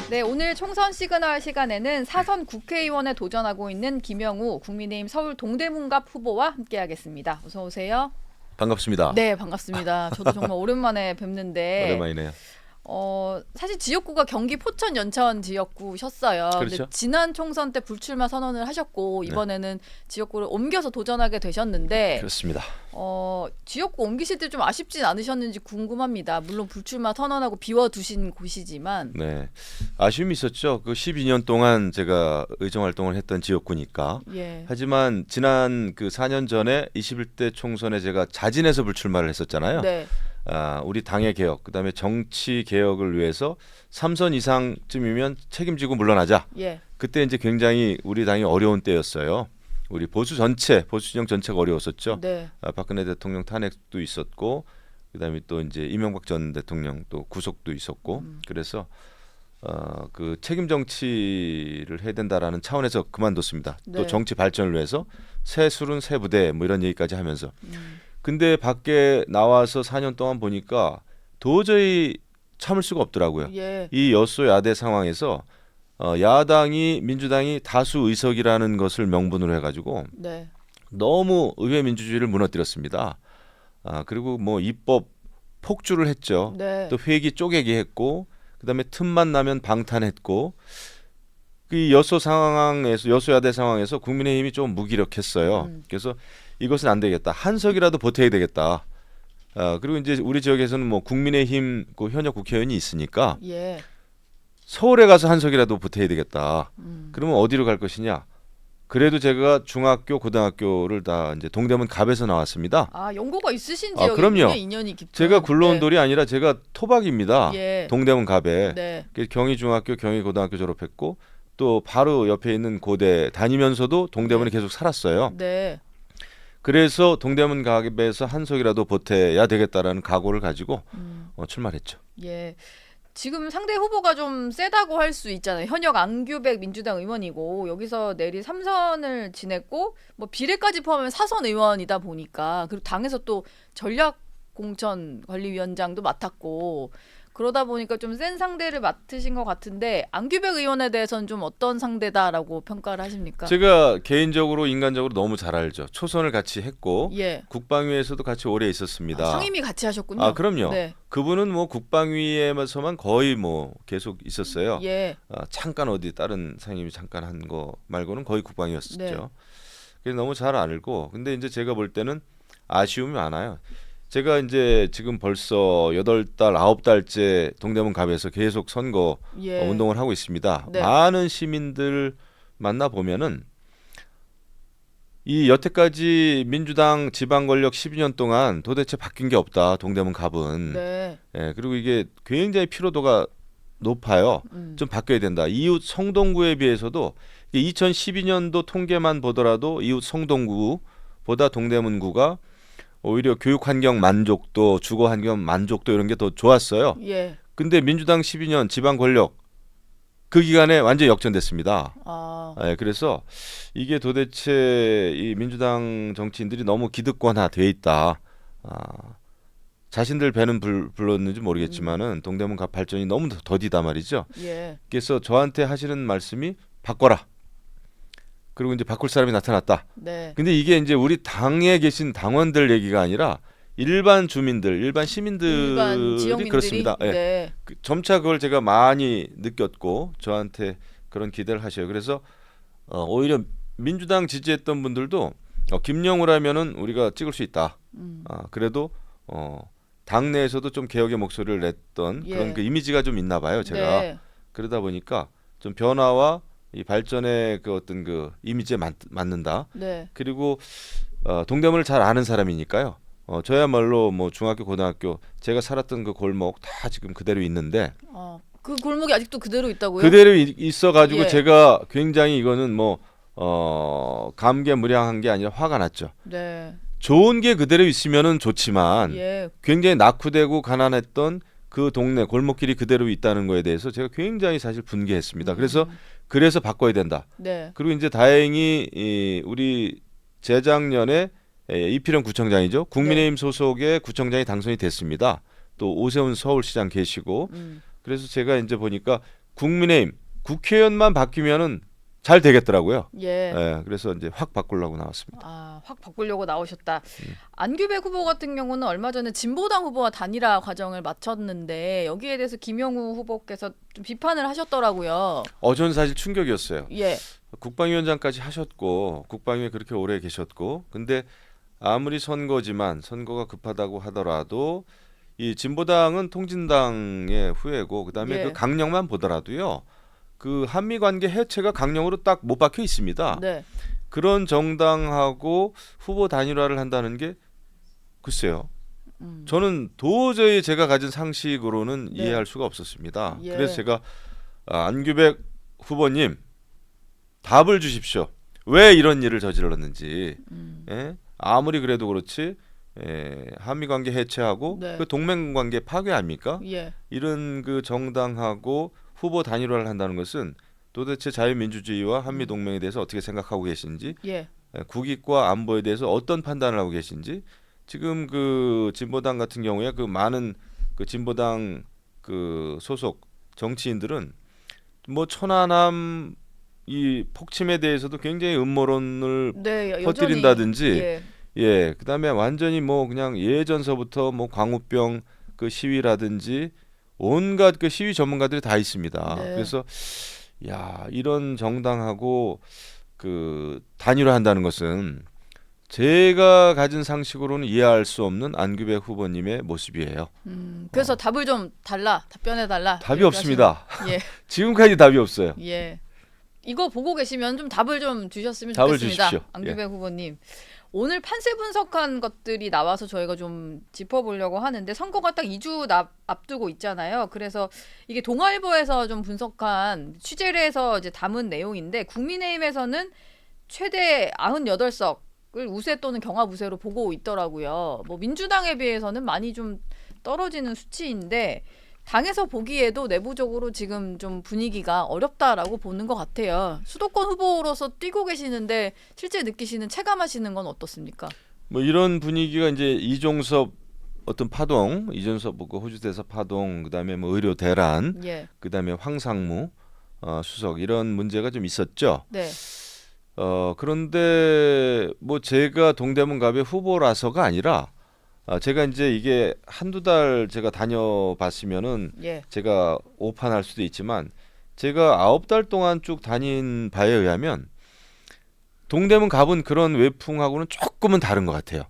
네, 오늘 총선 시그널 시간에는 사선 국회의원에 도전하고 있는 김영우 국민의힘 서울 동대문갑 후보와 함께하겠습니다. 어서 오세요. 반갑습니다. 네, 반갑습니다. 저도 정말 오랜만에 뵙는데 오랜만이네요. 사실 지역구가 경기 포천 연천 지역구셨어요. 그렇죠. 근데 지난 총선 때 불출마 선언을 하셨고 이번에는 지역구를 옮겨서 도전하게 되셨는데 그렇습니다. 지역구 옮기실 때 좀 아쉽진 않으셨는지 궁금합니다. 물론 불출마 선언하고 비워두신 곳이지만 네, 아쉬움이 있었죠. 그 12년 동안 제가 의정 활동을 했던 지역구니까. 예. 하지만 지난 그 4년 전에 21대 총선에 제가 자진해서 불출마를 했었잖아요. 네. 우리 당의 개혁, 그다음에 정치 개혁을 위해서 3선 이상쯤이면 책임지고 물러나자. 예. 그때 이제 굉장히 우리 당이 어려운 때였어요. 우리 보수 진영 전체가 어려웠었죠. 네. 박근혜 대통령 탄핵도 있었고, 그다음에 또 이제 이명박 전 대통령 또 구속도 있었고, 그래서 그 책임 정치를 해야 된다라는 차원에서 그만뒀습니다. 네. 또 정치 발전을 위해서 새 술은 새 부대 뭐 이런 얘기까지 하면서. 근데 밖에 나와서 4년 동안 보니까 도저히 참을 수가 없더라고요. 예. 이 여소야대 상황에서 야당이 민주당이 다수 의석이라는 것을 명분으로 해가지고 네. 너무 의회 민주주의를 무너뜨렸습니다. 그리고 뭐 입법 폭주를 했죠. 네. 또 회기 쪼개기 했고, 그다음에 틈만 나면 방탄했고, 그 여소야대 상황에서 국민의힘이 좀 무기력했어요. 그래서 이것은 안 되겠다. 한석이라도 보태야 되겠다. 그리고 이제 우리 지역에서는 뭐 국민의힘 그 현역 국회의원이 있으니까 예. 서울에 가서 한석이라도 보태야 되겠다. 그러면 어디로 갈 것이냐? 그래도 제가 중학교, 고등학교를 다 이제 동대문 갑에서 나왔습니다. 연고가 있으신 그럼요. 지역이군요. 인연이 깊은. 제가 굴러온 네. 돌이 아니라 제가 토박입니다. 예. 동대문 갑에. 네. 경희중학교, 경희고등학교 졸업했고, 또 바로 옆에 있는 고대 다니면서도 동대문에 계속 살았어요. 네. 그래서 동대문 갑에서 한석이라도 보태야 되겠다라는 각오를 가지고 출마했죠. 예. 지금 상대 후보가 좀 세다고 할 수 있잖아요. 현역 안규백 민주당 의원이고 여기서 내리 3선을 지냈고 뭐 비례까지 포함하면 4선 의원이다 보니까, 그리고 당에서 또 전략공천관리위원장도 맡았고 그러다 보니까 좀 센 상대를 맡으신 것 같은데, 안규백 의원에 대해서는 좀 어떤 상대다라고 평가를 하십니까? 제가 개인적으로 인간적으로 너무 잘 알죠. 초선을 같이 했고 예. 국방위에서도 같이 오래 있었습니다. 상임위 같이 하셨군요. 그럼요. 네. 그분은 뭐 국방위에서만 거의 뭐 계속 있었어요. 예. 잠깐 어디 다른 상임위 잠깐 한 거 말고는 거의 국방위였었죠. 네. 그래서 너무 잘 알고, 근데 이제 제가 볼 때는 아쉬움이 많아요. 제가 이제 지금 벌써 8달, 9달째 동대문 갑에서 계속 선거 예. 운동을 하고 있습니다. 네. 많은 시민들 만나 보면은 이 여태까지 민주당 지방 권력 12년 동안 도대체 바뀐 게 없다. 동대문 갑은. 네. 예, 그리고 이게 굉장히 피로도가 높아요. 좀 바뀌어야 된다. 이웃 성동구에 비해서도 2012년도 통계만 보더라도 이웃 성동구보다 동대문구가 오히려 교육 환경 만족도, 주거 환경 만족도 이런 게 더 좋았어요. 예. 근데 민주당 12년 지방 권력 그 기간에 완전히 역전됐습니다. 그래서 이게 도대체 이 민주당 정치인들이 너무 기득권화돼 있다. 자신들 배는 불렀는지 모르겠지만은 동대문 갑 발전이 너무 더디다 말이죠. 예. 그래서 저한테 하시는 말씀이 바꿔라. 그리고 이제 바꿀 사람이 나타났다. 네. 근데 이게 이제 우리 당에 계신 당원들 얘기가 아니라 일반 주민들, 일반 시민들이 일반 지역민들이 그렇습니다. 예. 네. 점차 그걸 제가 많이 느꼈고 저한테 그런 기대를 하셔요. 그래서 오히려 민주당 지지했던 분들도 김영우라면은 우리가 찍을 수 있다. 그래도 당내에서도 좀 개혁의 목소리를 냈던 예. 그런 그 이미지가 좀 있나 봐요. 제가 네. 그러다 보니까 좀 변화와 이 발전의 그 어떤 그 이미지에 맞는다. 네. 그리고 동대문을 잘 아는 사람이니까요. 저야말로 뭐 중학교, 고등학교 제가 살았던 그 골목 다 지금 그대로 있는데 그 골목이 아직도 그대로 있다고요? 그대로 있어가지고 예. 제가 굉장히 이거는 뭐 감개무량한 게 아니라 화가 났죠. 네. 좋은 게 그대로 있으면은 좋지만 예. 굉장히 낙후되고 가난했던 그 동네 골목길이 그대로 있다는 거에 대해서 제가 굉장히 사실 분개했습니다. 그래서 바꿔야 된다. 네. 그리고 이제 다행히 우리 재작년에 이필영 구청장이죠. 국민의힘 소속의 구청장이 당선이 됐습니다. 또 오세훈 서울시장 계시고 그래서 제가 이제 보니까 국민의힘 국회의원만 바뀌면은 잘 되겠더라고요. 예. 예, 그래서 이제 확 바꾸려고 나왔습니다. 아, 확 바꾸려고 나오셨다. 안규백 후보 같은 경우는 얼마 전에 진보당 후보와 단일화 과정을 마쳤는데 여기에 대해서 김영우 후보께서 좀 비판을 하셨더라고요. 저는 사실 충격이었어요. 예. 국방위원장까지 하셨고 국방위에 그렇게 오래 계셨고 근데 아무리 선거지만 선거가 급하다고 하더라도 이 진보당은 통진당의 후예고 그다음에 예. 그 강령만 보더라도요. 그 한미 관계 해체가 강령으로 딱 못 박혀 있습니다. 네. 그런 정당하고 후보 단일화를 한다는 게 글쎄요. 저는 도저히 제가 가진 상식으로는 네. 이해할 수가 없었습니다. 예. 그래서 제가 안규백 후보님 답을 주십시오. 왜 이런 일을 저질렀는지. 예? 아무리 그래도 그렇지 한미 관계 해체하고 네. 그 동맹 관계 파괴 아닙니까? 예. 이런 그 정당하고 후보 단일화를 한다는 것은 도대체 자유민주주의와 한미 동맹에 대해서 어떻게 생각하고 계신지, 예. 국익과 안보에 대해서 어떤 판단을 하고 계신지, 지금 그 진보당 같은 경우에 그 많은 그 진보당 그 소속 정치인들은 뭐 천안함 이 폭침에 대해서도 굉장히 음모론을 네, 여전히 퍼뜨린다든지, 예. 예, 그다음에 완전히 뭐 그냥 예전서부터 뭐 광우병 그 시위라든지 온갖 그 시위 전문가들이 다 있습니다. 네. 그래서 야 이런 정당하고 그 단일화한다는 것은 제가 가진 상식으로는 이해할 수 없는 안규백 후보님의 모습이에요. 그래서 답을 좀 달라. 답변해 달라. 답이 이렇게 없습니다. 하시는- 예. 지금까지 답이 없어요. 예. 이거 보고 계시면 좀 답을 좀 주셨으면 답을 좋겠습니다. 주십시오. 안규백 후보님. 오늘 판세 분석한 것들이 나와서 저희가 좀 짚어보려고 하는데 선거가 딱 2주 앞두고 있잖아요. 그래서 이게 동아일보에서 좀 분석한 취재를 해서 이제 담은 내용인데 국민의힘에서는 최대 98석을 우세 또는 경합 우세로 보고 있더라고요. 뭐 민주당에 비해서는 많이 좀 떨어지는 수치인데 당에서 보기에도 내부적으로 지금 좀 분위기가 어렵다라고 보는 것 같아요. 수도권 후보로서 뛰고 계시는데 실제 느끼시는 체감하시는 건 어떻습니까? 뭐 이런 분위기가 이제 이종섭 어떤 파동, 이종섭 그 호주 대사 파동, 그다음에 뭐 의료 대란, 예. 그다음에 황상무 수석 이런 문제가 좀 있었죠. 네. 그런데 뭐 제가 동대문 갑의 후보라서가 아니라 제가 이제 이게 한두 달 제가 다녀봤으면은 예. 제가 오판할 수도 있지만 제가 9달 동안 쭉 다닌 바에 의하면 동대문 갑은 그런 외풍하고는 조금은 다른 것 같아요.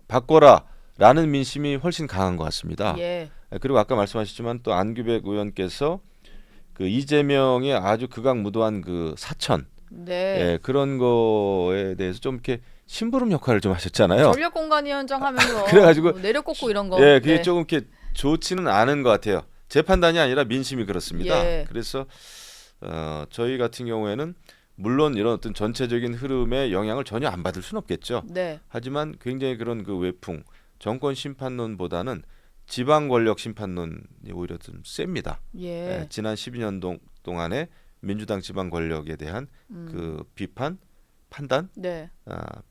바꿔라라는 민심이 훨씬 강한 것 같습니다. 예. 그리고 아까 말씀하셨지만 또 안규백 의원께서 그 이재명의 아주 극악무도한 그 사천 네. 예, 그런 거에 대해서 좀 이렇게 심부름 역할을 좀 하셨잖아요. 전력공간위원장 하면서 그래가지고 뭐 내려 꽂고 이런 거. 예, 그게 네. 조금 이렇게 좋지는 않은 것 같아요. 제 판단이 아니라 민심이 그렇습니다. 예. 그래서 저희 같은 경우에는 물론 이런 어떤 전체적인 흐름에 영향을 전혀 안 받을 수는 없겠죠. 네. 하지만 굉장히 그런 그 외풍, 정권 심판론보다는 지방 권력 심판론이 오히려 좀 셉니다. 예. 예, 지난 12년 동안에 민주당 지방 권력에 대한 그 비판, 판단, 네.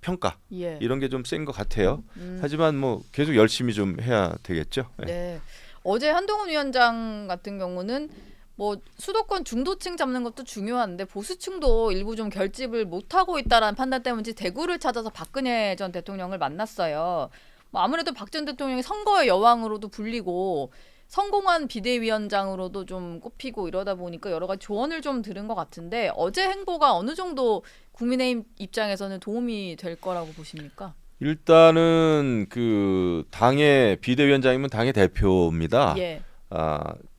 평가 예. 이런 게 좀 센 것 같아요. 하지만 뭐 계속 열심히 좀 해야 되겠죠. 예. 네. 어제 한동훈 위원장 같은 경우는 뭐 수도권 중도층 잡는 것도 중요한데 보수층도 일부 좀 결집을 못하고 있다라는 판단 때문인지 대구를 찾아서 박근혜 전 대통령을 만났어요. 뭐 아무래도 박 전 대통령이 선거의 여왕으로도 불리고 성공한 비대위원장으로도 좀 꼽히고 이러다 보니까 여러 가지 조언을 좀 들은 것 같은데 어제 행보가 어느 정도 국민의힘 입장에서는 도움이 될 거라고 보십니까? 일단은 그 당의 비대위원장이면 당의 대표입니다. 예.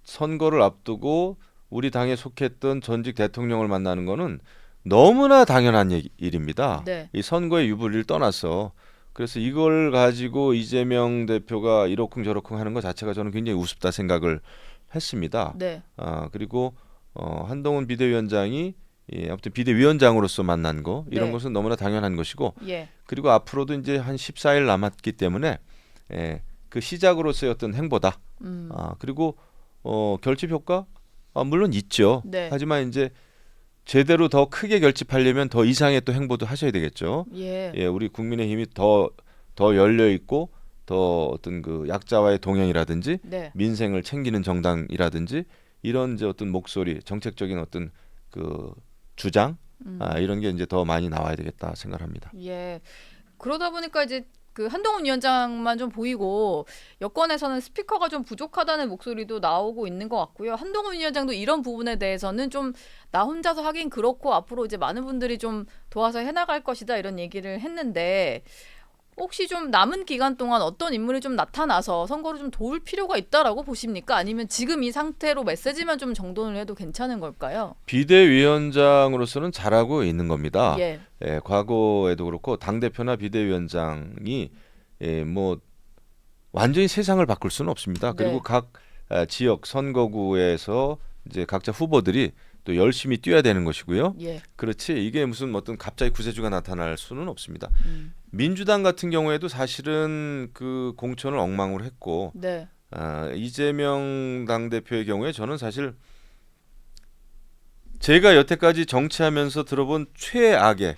선거를 앞두고 우리 당에 속했던 전직 대통령을 만나는 거는 너무나 당연한 일입니다. 네. 이 선거의 유불리를 떠나서 그래서 이걸 가지고 이재명 대표가 이러쿵저러쿵 하는 것 자체가 저는 굉장히 우습다 생각을 했습니다. 네. 그리고 한동훈 비대위원장이 아무튼 비대위원장으로서 만난 거 이런 네. 것은 너무나 당연한 것이고 예. 그리고 앞으로도 이제 한 14일 남았기 때문에 그 시작으로서의 어떤 행보다. 그리고 결집 효과 물론 있죠. 네. 하지만 이제 제대로 더 크게 결집하려면 더 이상의 또 행보도 하셔야 되겠죠. 예. 우리 국민의힘이 더 열려 있고 더 어떤 그 약자와의 동행이라든지 네. 민생을 챙기는 정당이라든지 이런 이제 어떤 목소리, 정책적인 어떤 그 주장 이런 게 이제 더 많이 나와야 되겠다 생각합니다. 예. 그러다 보니까 이제 그 한동훈 위원장만 좀 보이고 여권에서는 스피커가 좀 부족하다는 목소리도 나오고 있는 것 같고요. 한동훈 위원장도 이런 부분에 대해서는 좀 나 혼자서 하긴 그렇고 앞으로 이제 많은 분들이 좀 도와서 해나갈 것이다 이런 얘기를 했는데 혹시 좀 남은 기간 동안 어떤 인물이 좀 나타나서 선거를 좀 도울 필요가 있다라고 보십니까? 아니면 지금 이 상태로 메시지만 좀 정돈을 해도 괜찮은 걸까요? 비대위원장으로서는 잘하고 있는 겁니다. 예. 과거에도 그렇고 당대표나 비대위원장이 뭐 완전히 세상을 바꿀 수는 없습니다. 그리고 네. 각 지역 선거구에서 이제 각자 후보들이 또 열심히 뛰어야 되는 것이고요. 예. 그렇지 이게 무슨 어떤 갑자기 구세주가 나타날 수는 없습니다. 음. 민주당 같은 경우에도 사실은 그 공천을 엉망으로 했고 네. 이재명 당대표의 경우에 저는 사실 제가 여태까지 정치하면서 들어본 최악의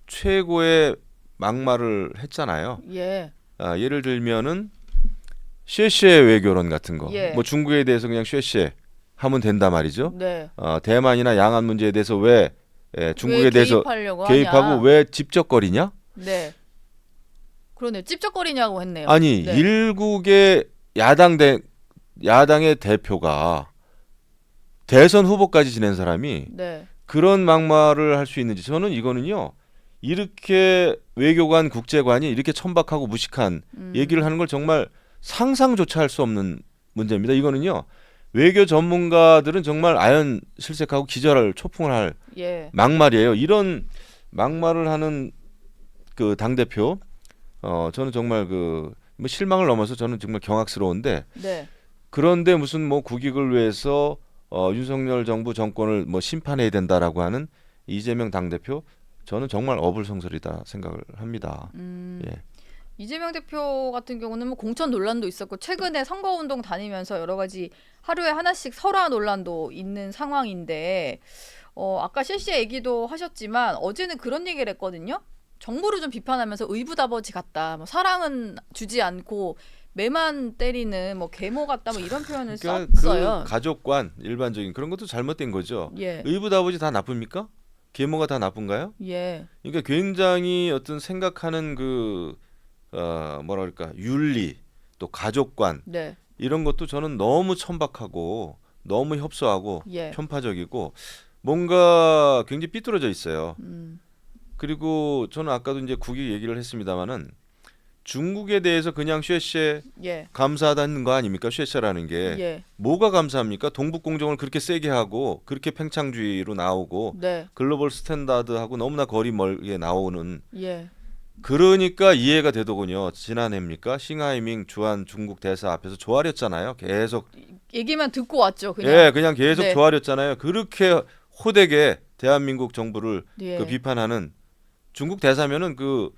최고의 막말을 했잖아요. 예. 예를 들면은 쉐쉐 외교론 같은 거. 예. 뭐 중국에 대해서 그냥 쉐쉐 하면 된다 말이죠. 네. 대만이나 양안 문제에 대해서 왜 중국에 왜 대해서 개입하려고 개입하고 하냐. 왜 집적거리냐? 네. 그러네요. 찝쩍거리냐고 했네요. 아니 네. 일국의 야당의 대표가 대선 후보까지 지낸 사람이 네. 그런 막말을 할 수 있는지 저는 이거는요 이렇게 외교관 국제관이 이렇게 천박하고 무식한 얘기를 하는 걸 정말 상상조차 할 수 없는 문제입니다. 이거는요 외교 전문가들은 정말 아연실색하고 기절할 초풍을 할 예. 막말이에요. 이런 막말을 하는 그 당대표 저는 정말 뭐 실망을 넘어서 저는 정말 경악스러운데 네. 그런데 무슨 뭐 국익을 위해서 윤석열 정부 정권을 뭐 심판해야 된다라고 하는 이재명 당대표 저는 정말 어불성설이다 생각을 합니다. 예. 이재명 대표 같은 경우는 뭐 공천 논란도 있었고 최근에 선거운동 다니면서 여러 가지 하루에 하나씩 설화 논란도 있는 상황인데 아까 실시 얘기도 하셨지만 어제는 그런 얘기를 했거든요. 정부를 좀 비판하면서 의붓아버지 같다. 뭐 사랑은 주지 않고 매만 때리는 뭐 계모 같다. 뭐 이런 표현을 그러니까 썼어요. 그 가족관 일반적인 그런 것도 잘못된 거죠. 예. 의붓아버지 다 나쁩니까? 계모가 다 나쁜가요? 예. 그러니까 굉장히 어떤 생각하는 뭐라 그럴까 윤리 또 가족관 네. 이런 것도 저는 너무 천박하고 너무 협소하고 예. 편파적이고 뭔가 굉장히 삐뚤어져 있어요. 음. 그리고 저는 아까도 이제 국익 얘기를 했습니다마는 중국에 대해서 그냥 쉐쉐 예. 감사하다는 거 아닙니까? 쉐쉐라는 게 예. 뭐가 감사합니까? 동북공정을 그렇게 세게 하고 그렇게 팽창주의로 나오고 네. 글로벌 스탠다드하고 너무나 거리 멀게 나오는 예. 그러니까 이해가 되더군요. 지난해입니까? 싱하이밍 주한 중국 대사 앞에서 조아렸잖아요. 계속 얘기만 듣고 왔죠. 그냥. 예, 그냥 계속 네. 조아렸잖아요. 그렇게 호되게 대한민국 정부를 예. 그 비판하는 중국 대사면은 그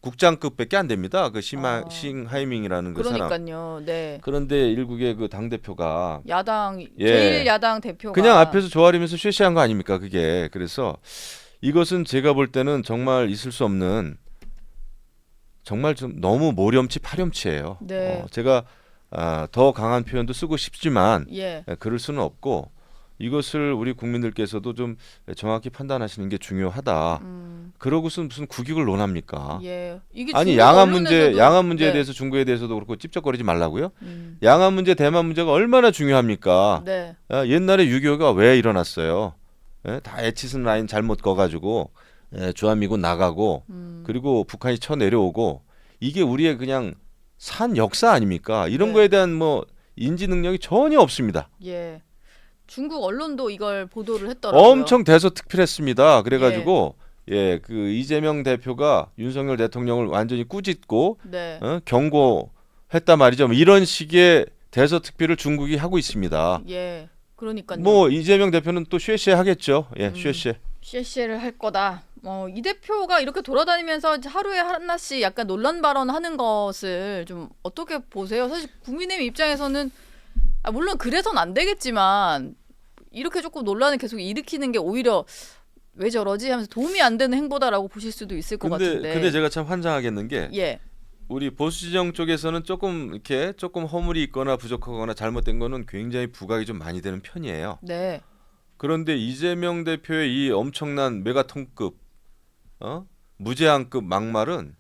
국장급밖에 안 됩니다. 그 싱하이밍이라는 그 사람. 그러니까요. 네. 그런데 일국의 그 당 대표가 야당 예. 제일 야당 대표가 그냥 앞에서 조아리면서 쉐쉐한 거 아닙니까? 그게. 그래서 이것은 제가 볼 때는 정말 있을 수 없는 정말 좀 너무 모렴치 파렴치예요. 네. 제가 더 강한 표현도 쓰고 싶지만 예. 그럴 수는 없고 이것을 우리 국민들께서도 좀 정확히 판단하시는 게 중요하다. 그러고서 무슨 국익을 논합니까? 예. 이게 아니 중국 양안 문제에 언론에서도- 네. 대해서 중국에 대해서도 그렇고 찝쩍거리지 말라고요? 양안 문제, 대만 문제가 얼마나 중요합니까? 네. 옛날에 6.25가 왜 일어났어요? 다 에치슨 라인 잘못 거가지고 주한미군 나가고 그리고 북한이 쳐 내려오고 이게 우리의 그냥 산 역사 아닙니까? 이런 네. 거에 대한 뭐 인지 능력이 전혀 없습니다. 예. 중국 언론도 이걸 보도를 했더라고요. 엄청 대서특필했습니다. 그래가지고 그 이재명 대표가 윤석열 대통령을 완전히 꾸짖고 네. 경고했단 말이죠. 뭐 이런 식의 대서특필을 중국이 하고 있습니다. 예. 그러니까요. 뭐 이재명 대표는 또 쉐쉐 하겠죠. 쉐쉐. 쉐쉐를 할 거다. 이 대표가 이렇게 돌아다니면서 하루에 하나씩 약간 논란 발언하는 것을 좀 어떻게 보세요? 사실 국민의힘 입장에서는 물론 그래서는 안 되겠지만 이렇게 조금 논란을 계속 일으키는 게 오히려 왜 저러지 하면서 도움이 안 되는 행보다라고 보실 수도 있을 것 같은데. 근데 제가 참 환장하겠는 게 예. 우리 보수 진영 쪽에서는 조금 허물이 있거나 부족하거나 잘못된 거는 굉장히 부각이 좀 많이 되는 편이에요. 네. 그런데 이재명 대표의 이 엄청난 메가톤급 무제한급 막말은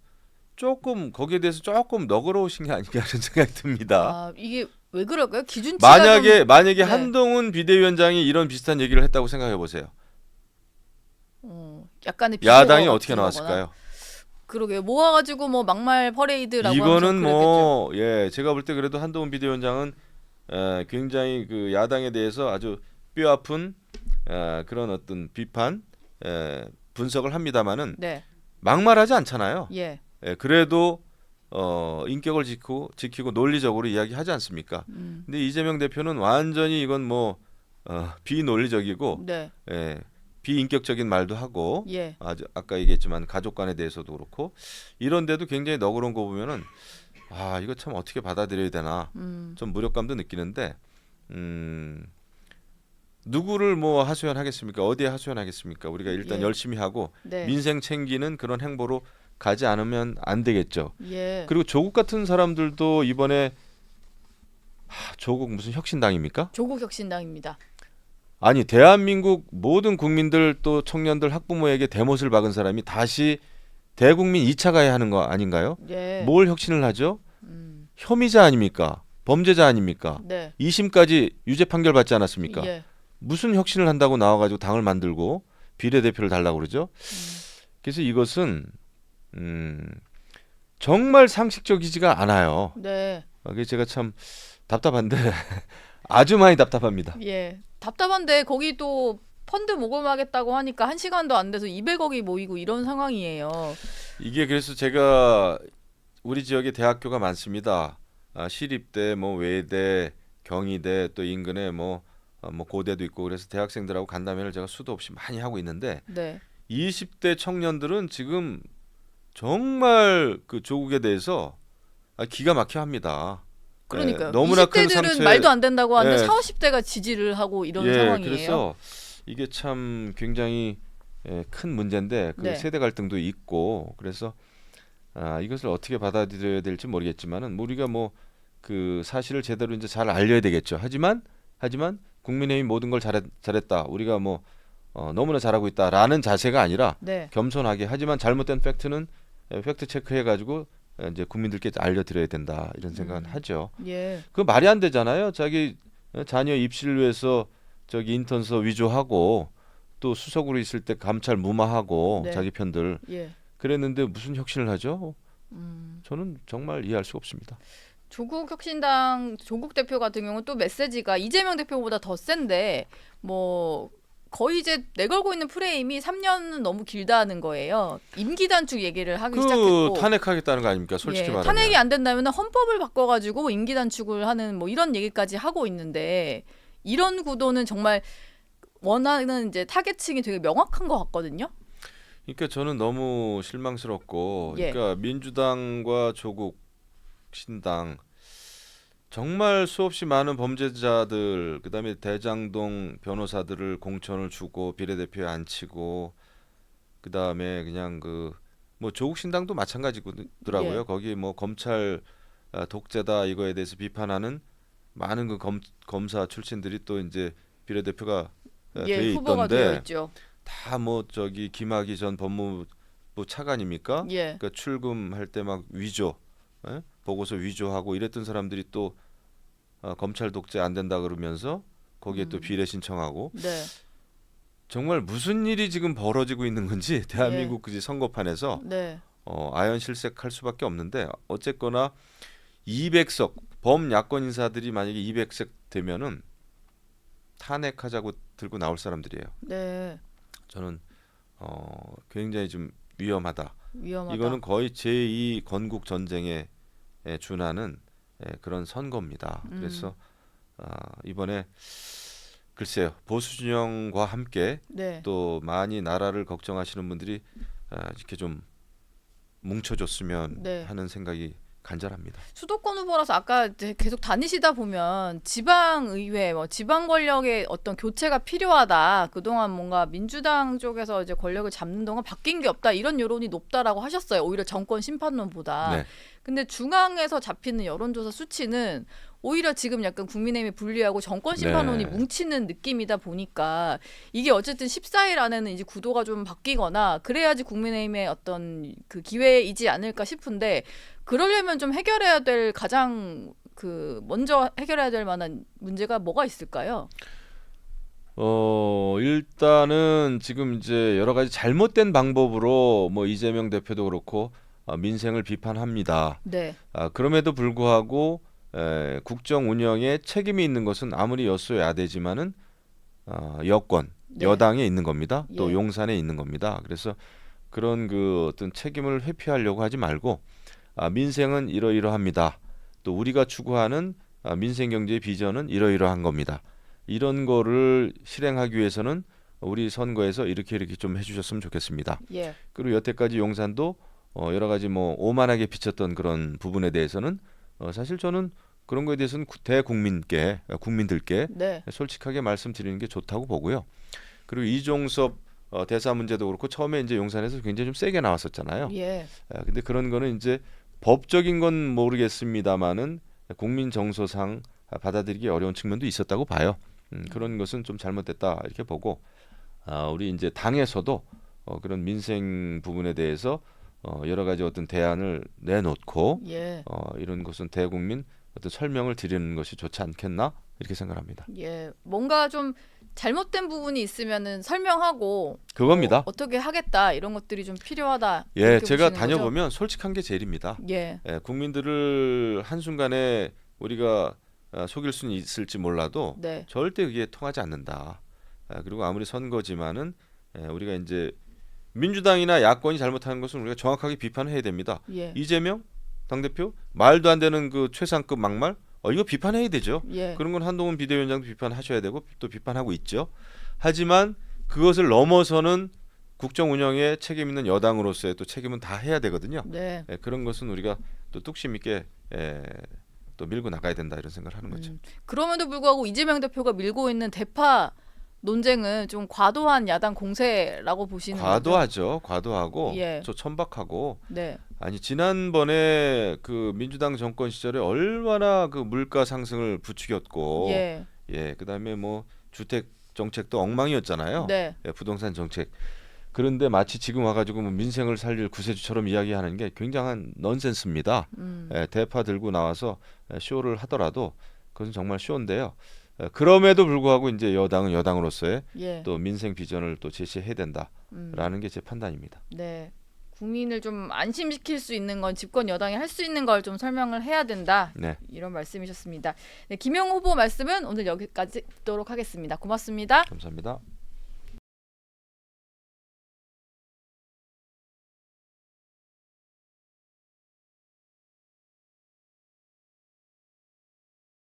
조금 거기에 대해서 조금 너그러우신 게 아닌가 하는 생각이 듭니다. 아, 이게 왜 그럴까요? 기준치가 만약에 네. 한동훈 비대위원장이 이런 비슷한 얘기를 했다고 생각해 보세요. 약간의 비호가 야당이 어떻게 같은 거거나. 나왔을까요? 그러게요. 모아가지고 뭐 막말 퍼레이드라고 이거는 하면서 제가 볼 때 그래도 한동훈 비대위원장은 굉장히 그 야당에 대해서 아주 뼈아픈 그런 어떤 비판 분석을 합니다마는 네. 막말하지 않잖아요. 예. 그래도 인격을 지키고 논리적으로 이야기하지 않습니까? 근데 이재명 대표는 완전히 이건 뭐 비논리적이고 네. 비인격적인 말도 하고 예. 아주 아까 얘기했지만 가족 간에 대해서도 그렇고 이런데도 굉장히 너그러운 거 보면은 이거 참 어떻게 받아들여야 되나 좀 무력감도 느끼는데 누구를 뭐 하소연하겠습니까? 어디에 하소연하겠습니까? 우리가 일단 예. 열심히 하고 네. 민생 챙기는 그런 행보로 가지 않으면 안 되겠죠. 예. 그리고 조국 같은 사람들도 이번에 조국 무슨 혁신당입니까? 조국 혁신당입니다. 아니 대한민국 모든 국민들 또 청년들 학부모에게 대못을 박은 사람이 다시 대국민 2차 가야 하는 거 아닌가요? 예. 뭘 혁신을 하죠? 혐의자 아닙니까? 범죄자 아닙니까? 네. 2심까지 유죄 판결 받지 않았습니까? 예. 무슨 혁신을 한다고 나와가지고 당을 만들고 비례대표를 달라고 그러죠? 그래서 이것은 정말 상식적이지가 않아요. 네. 그게 제가 참 답답한데 아주 많이 답답합니다. 예. 답답한데 거기 또 펀드 모금하겠다고 하니까 1시간도 안 돼서 200억이 모이고 이런 상황이에요. 이게 그래서 제가 우리 지역에 대학교가 많습니다. 시립대, 뭐 외대, 경희대 또 인근에 뭐 고대도 있고 그래서 대학생들하고 간담회를 제가 수도 없이 많이 하고 있는데 네. 20대 청년들은 지금 정말 그 조국에 대해서 기가 막혀 합니다. 그러니까요. 너무나 큰 20대들은 상처에 말도 안 된다고 하는데 예. 40, 50대가 지지를 하고 이런 상황이에요. 그래서 이게 참 굉장히 큰 문제인데 그 네. 세대 갈등도 있고 그래서 이것을 어떻게 받아들여야 될지 모르겠지만은 우리가 뭐 그 사실을 제대로 이제 잘 알려야 되겠죠. 하지만 국민의힘 모든 걸 잘했다. 우리가 뭐 너무나 잘하고 있다라는 자세가 아니라 네. 겸손하게 하지만 잘못된 팩트는 팩트 체크해 가지고 이제 국민들께 알려드려야 된다 이런 생각은 하죠. 예. 그 말이 안 되잖아요. 자기 자녀 입시를 위해서 저기 인턴서 위조하고 또 수석으로 있을 때 감찰 무마하고 네. 자기 편들 예. 그랬는데 무슨 혁신을 하죠? 저는 정말 이해할 수가 없습니다. 조국 혁신당 조국 대표 같은 경우는 또 메시지가 이재명 대표보다 더 센데 뭐 거의 이제 내걸고 있는 프레임이 3년은 너무 길다는 거예요. 임기 단축 얘기를 하기 시작했고 탄핵하겠다는 거 아닙니까? 솔직히 말하면. 탄핵이 안 된다면 헌법을 바꿔가지고 임기 단축을 하는 뭐 이런 얘기까지 하고 있는데 이런 구도는 정말 원하는 이제 타겟층이 되게 명확한 것 같거든요. 그러니까 저는 너무 실망스럽고 그러니까 민주당과 조국 신당 정말 수없이 많은 범죄자들 그다음에 대장동 변호사들을 공천을 주고 비례대표에 앉히고 그다음에 그냥 그 뭐 조국 신당도 마찬가지더라고요. 예. 거기 뭐 검찰 독재다 이거에 대해서 비판하는 많은 그 검사 출신들이 또 이제 비례대표가 돼 후보가 되어 있던데 있죠. 다 뭐 저기 김학의 전 법무부 차관입니까? 예. 그러니까 출금할 때 막 위조 보고서 위조하고 이랬던 사람들이 또 검찰 독재 안 된다 그러면서 거기에 또 비례 신청하고 네. 정말 무슨 일이 지금 벌어지고 있는 건지 대한민국 그지 선거판에서 네. 아연실색할 수밖에 없는데 어쨌거나 200석 범야권 인사들이 만약에 200석 되면은 탄핵하자고 들고 나올 사람들이에요. 네. 저는 굉장히 좀 위험하다. 위험하다. 이거는 거의 제2 건국 전쟁에 준하는 그런 선거입니다. 그래서 이번에 글쎄요 보수 진영과 함께 네. 또 많이 나라를 걱정하시는 분들이 이렇게 좀 뭉쳐줬으면 네. 하는 생각이 간절합니다. 수도권 후보라서 아까 이제 계속 다니시다 보면 지방의회, 뭐 지방 권력의 어떤 교체가 필요하다. 그동안 뭔가 민주당 쪽에서 이제 권력을 잡는 동안 바뀐 게 없다. 이런 여론이 높다라고 하셨어요. 오히려 정권 심판론보다. 네. 근데 중앙에서 잡히는 여론조사 수치는 오히려 지금 약간 국민의힘이 불리하고 정권 심판론이 네. 뭉치는 느낌이다 보니까 이게 어쨌든 14일 안에는 이제 구도가 좀 바뀌거나 그래야지 국민의힘의 어떤 그 기회이지 않을까 싶은데 그러려면 좀 해결해야 될 가장 그 먼저 해결해야 될 만한 문제가 뭐가 있을까요? 일단은 지금 이제 여러 가지 잘못된 방법으로 뭐 이재명 대표도 그렇고 민생을 비판합니다. 네. 그럼에도 불구하고 국정 운영에 책임이 있는 것은 아무리 여소야대지만은 여권, 네. 여당에 있는 겁니다. 또 예. 용산에 있는 겁니다. 그래서 그런 그 어떤 책임을 회피하려고 하지 말고 민생은 이러이러합니다. 또 우리가 추구하는 민생 경제의 비전은 이러이러한 겁니다. 이런 거를 실행하기 위해서는 우리 선거에서 이렇게 좀 해주셨으면 좋겠습니다. 예. 그리고 여태까지 용산도 여러 가지 뭐 오만하게 비쳤던 그런 부분에 대해서는 사실 저는 그런 거에 대해서는 국민들께 네. 솔직하게 말씀드리는 게 좋다고 보고요. 그리고 이종섭 대사 문제도 그렇고 처음에 이제 용산에서 굉장히 좀 세게 나왔었잖아요. 예. 근데 그런 거는 이제 법적인 건 모르겠습니다만은 국민 정서상 받아들이기 어려운 측면도 있었다고 봐요. 그런 것은 좀 잘못됐다 이렇게 보고 우리 이제 당에서도 그런 민생 부분에 대해서 여러 가지 어떤 대안을 내놓고 예. 이런 것은 대국민 어떤 설명을 드리는 것이 좋지 않겠나 이렇게 생각합니다. 예. 뭔가 좀 잘못된 부분이 있으면은 설명하고 그겁니다. 어떻게 하겠다 이런 것들이 좀 필요하다. 예, 이렇게 제가 보시는 거죠? 다녀보면 솔직한 게 제일입니다. 예. 국민들을 한순간에 우리가 속일 수는 있을지 몰라도 네. 절대 그게 통하지 않는다. 그리고 아무리 선거지만은 우리가 이제 민주당이나 야권이 잘못하는 것은 우리가 정확하게 비판을 해야 됩니다. 예. 이재명 당대표 말도 안 되는 그 최상급 막말 이거 비판해야 되죠. 예. 그런 건 한동훈 비대위원장도 비판하셔야 되고 또 비판하고 있죠. 하지만 그것을 넘어서는 국정 운영에 책임 있는 여당으로서의 또 책임은 다 해야 되거든요. 네. 그런 것은 우리가 또 뚝심 있게 또 밀고 나가야 된다 이런 생각을 하는 거죠. 그럼에도 불구하고 이재명 대표가 밀고 있는 대파 논쟁은 좀 과도한 야당 공세라고 보시는 거죠? 과도하죠. 과도하고 예. 저 천박하고 네. 아니 지난번에 그 민주당 정권 시절에 얼마나 그 물가 상승을 부추겼고 예. 그다음에 뭐 주택 정책도 엉망이었잖아요. 네. 부동산 정책. 그런데 마치 지금 와가지고 뭐 민생을 살릴 구세주처럼 이야기하는 게 굉장한 넌센스입니다. 대파 들고 나와서 쇼를 하더라도 그것은 정말 쇼인데요. 그럼에도 불구하고 이제 여당은 여당으로서의 예. 또 민생 비전을 또 제시해야 된다라는 게 제 판단입니다. 네. 국민을 좀 안심시킬 수 있는 건 집권 여당이 할 수 있는 걸 좀 설명을 해야 된다. 네. 이런 말씀이셨습니다. 네, 김용 후보 말씀은 오늘 여기까지 듣도록 하겠습니다. 고맙습니다. 감사합니다.